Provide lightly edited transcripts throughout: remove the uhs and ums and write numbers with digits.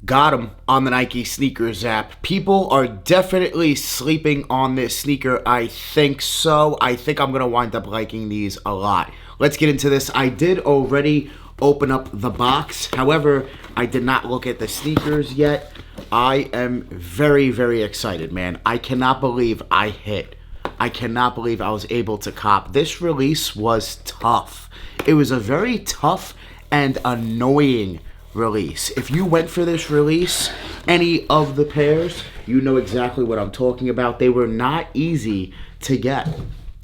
Got him on the Nike Snkrs app. People are definitely sleeping on this sneaker. I think so. I think I'm going to wind up liking these a lot. Let's get into this. I did already open up the box. However, I did not look at the sneakers yet. I am very, very excited, man. I cannot believe I hit. I cannot believe I was able to cop. This release was tough. It was a very tough and annoying release. If you went for this release, any of the pairs, you know exactly what I'm talking about. They were not easy to get.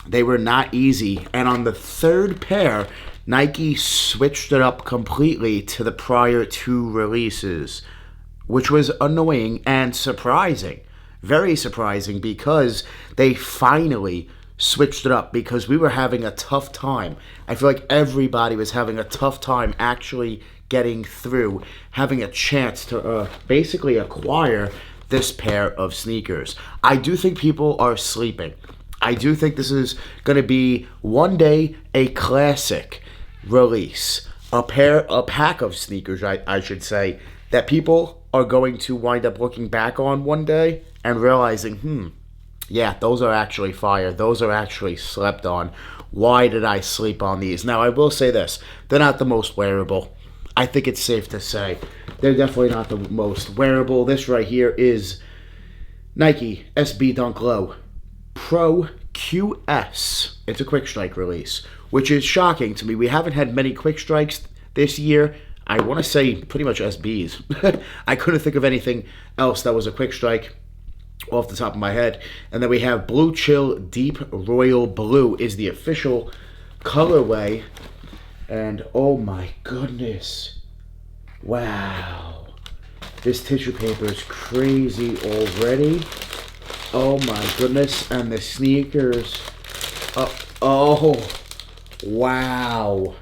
They were not easy. And on the third pair, Nike switched it up completely to the prior two releases, which was annoying and surprising. Very surprising, because they finally switched it up, because we were having a tough time. I feel like everybody was having a tough time actually getting through, having a chance to basically acquire this pair of sneakers. I do think people are sleeping. I do think this is going to be one day a classic release, a pack of sneakers, I should say, that people are going to wind up looking back on one day and realizing, yeah, those are actually fire. Those are actually slept on. Why did I sleep on these? Now, I will say this. They're not the most wearable. I think it's safe to say. They're definitely not the most wearable. This right here is Nike SB Dunk Low Pro QS. It's a quick strike release, which is shocking to me. We haven't had many quick strikes this year. I want to say pretty much SBs. I couldn't think of anything else that was a quick strike off the top of my head. And then we have Blue Chill Deep Royal Blue is the official colorway. And oh my goodness. Wow. This tissue paper is crazy already. Oh my goodness. And the sneakers. Oh. Wow.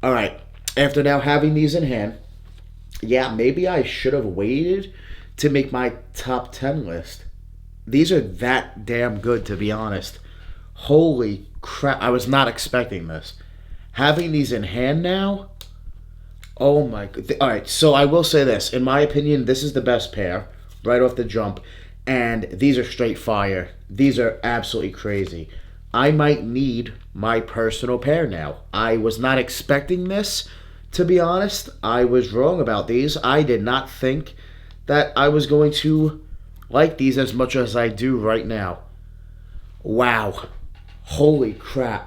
Alright. After now having these in hand, yeah, maybe I should have waited to make my top 10 list. These are that damn good, to be honest. Holy crap. I was not expecting this. Having these in hand now, oh my god. All right, so I will say this. In my opinion, this is the best pair right off the jump. And these are straight fire. These are absolutely crazy. I might need my personal pair now. I was not expecting this, to be honest. I was wrong about these. I did not think that I was going to like these as much as I do right now. Wow. Holy crap.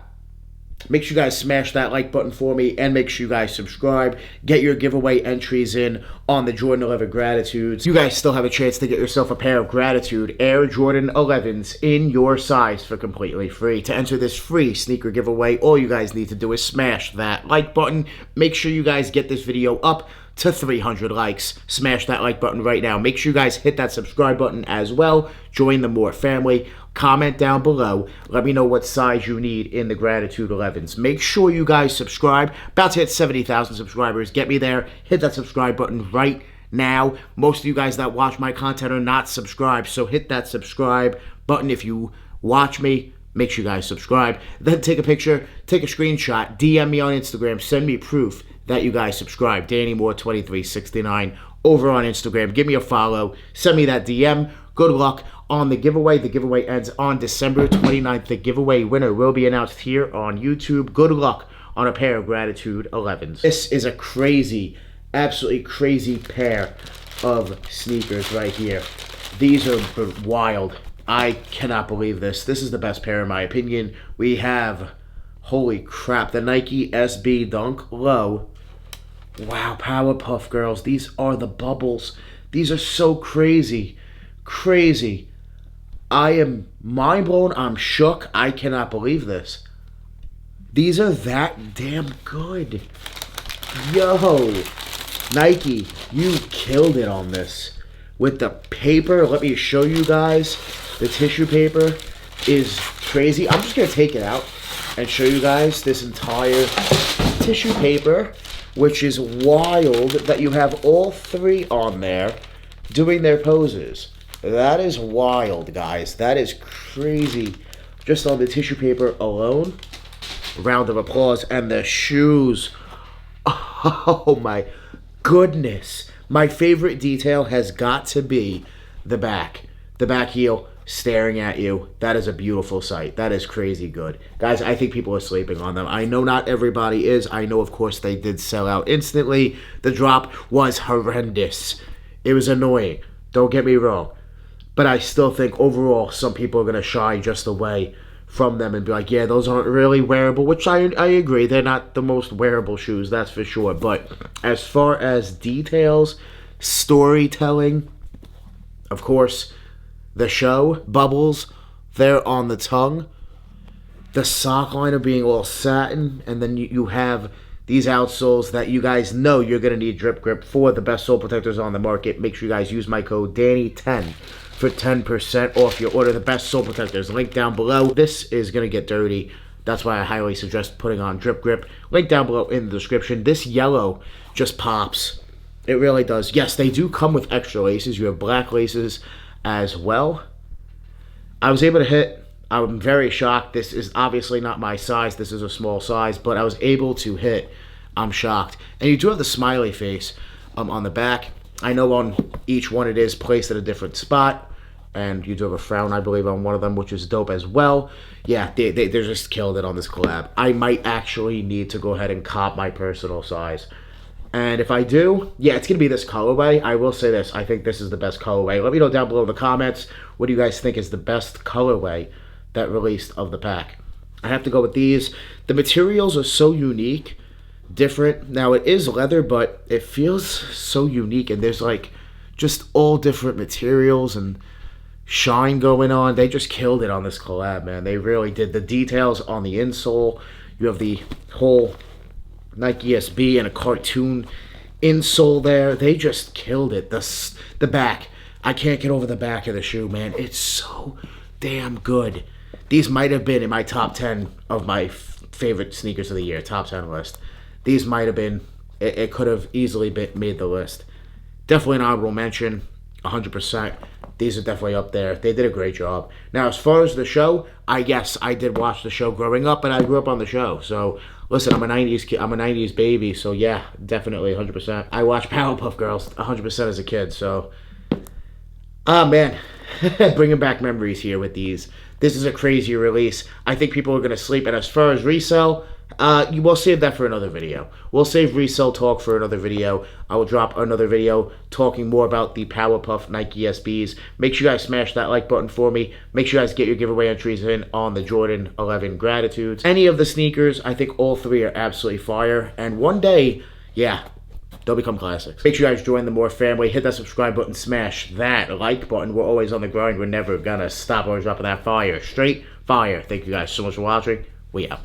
Make sure you guys smash that like button for me, and make sure you guys subscribe. Get your giveaway entries in on the Jordan 11 Gratitudes. You guys still have a chance to get yourself a pair of Gratitude Air Jordan 11s in your size for completely free. To enter this free sneaker giveaway, all you guys need to do is smash that like button. Make sure you guys get this video up to 300 likes. Smash that like button right now. Make sure you guys hit that subscribe button as well. Join the More family. Comment down below. Let me know what size you need in the Gratitude 11s. Make sure you guys subscribe. About to hit 70,000 subscribers. Get me there. Hit that subscribe button right now. Most of you guys that watch my content are not subscribed, so hit that subscribe button if you watch me. Make sure you guys subscribe. Then take a picture, take a screenshot, DM me on Instagram, send me proof that you guys subscribe. Danny Moore 2369 over on Instagram. Give me a follow. Send me that DM. Good luck on the giveaway. The giveaway ends on December 29th. The giveaway winner will be announced here on YouTube. Good luck on a pair of Gratitude 11s. This is a crazy, absolutely crazy pair of sneakers right here. These are wild. I cannot believe this. This is the best pair in my opinion. We have, holy crap, the Nike SB Dunk Low. Wow, Powerpuff Girls. These are the bubbles. These are so crazy. Crazy. I am mind blown. I'm shook. I cannot believe this. These are that damn good. Yo, Nike, you killed it on this. With the paper, let me show you guys. The tissue paper is crazy. I'm just going to take it out and show you guys this entire tissue paper, which is wild that you have all three on there doing their poses. That is wild, guys. That is crazy. Just on the tissue paper alone. Round of applause. And the shoes. Oh, my goodness. My favorite detail has got to be the back. The back heel staring at you. That is a beautiful sight. That is crazy good. Guys, I think people are sleeping on them. I know not everybody is. I know, of course, they did sell out instantly. The drop was horrendous. It was annoying. Don't get me wrong. But I still think overall some people are going to shy just away from them and be like, yeah, those aren't really wearable, which I agree. They're not the most wearable shoes, that's for sure. But as far as details, storytelling, of course, the show, bubbles, they're on the tongue. The sock liner being all satin, and then you have these outsoles that you guys know you're going to need drip grip for. The best sole protectors on the market. Make sure you guys use my code Danny10 for 10% off your order. The best sole protectors, link down below. This is going to get dirty. That's why I highly suggest putting on drip grip. Link down below in the description. This yellow just pops. It really does. Yes, they do come with extra laces. You have black laces as well. I was able to hit. I'm very shocked. This is obviously not my size. This is a small size, but I was able to hit. I'm shocked. And you do have the smiley face on the back. I know on each one it is placed at a different spot. And you do have a frown, I believe, on one of them, which is dope as well. Yeah, they just killed it on this collab. I might actually need to go ahead and cop my personal size. And if I do, yeah, it's going to be this colorway. I will say this. I think this is the best colorway. Let me know down below in the comments. What do you guys think is the best colorway that released of the pack? I have to go with these. The materials are so unique, different. Now, it is leather, but it feels so unique. And there's, like, just all different materials and shine going on. They just killed it on this collab, man. They really did. The details on the insole. You have the whole Nike SB and a cartoon insole there. They just killed it. The back. I can't get over the back of the shoe, man. It's so damn good. These might have been in my top 10 of my favorite sneakers of the year. Top 10 list. These might have been. It could have easily made the list. Definitely an honorable mention. 100%. These are definitely up there. They did a great job. Now, as far as the show, yes, I did watch the show growing up, and I grew up on the show. So, listen, I'm a 90s kid. I'm a 90s baby, so yeah, definitely 100%. I watched Powerpuff Girls 100% as a kid, so. Oh, man. Bringing back memories here with these. This is a crazy release. I think people are going to sleep. And as far as resale, we'll save that for another video. We'll save resale talk for another video. I will drop another video talking more about the Powerpuff Nike SBs. Make sure you guys smash that like button for me. Make sure you guys get your giveaway entries in on the Jordan 11 Gratitudes. Any of the sneakers, I think all three are absolutely fire. And one day, yeah, they'll become classics. Make sure you guys join the More family. Hit that subscribe button. Smash that like button. We're always on the grind. We're never gonna stop. Always dropping that fire. Straight fire. Thank you guys so much for watching. We out.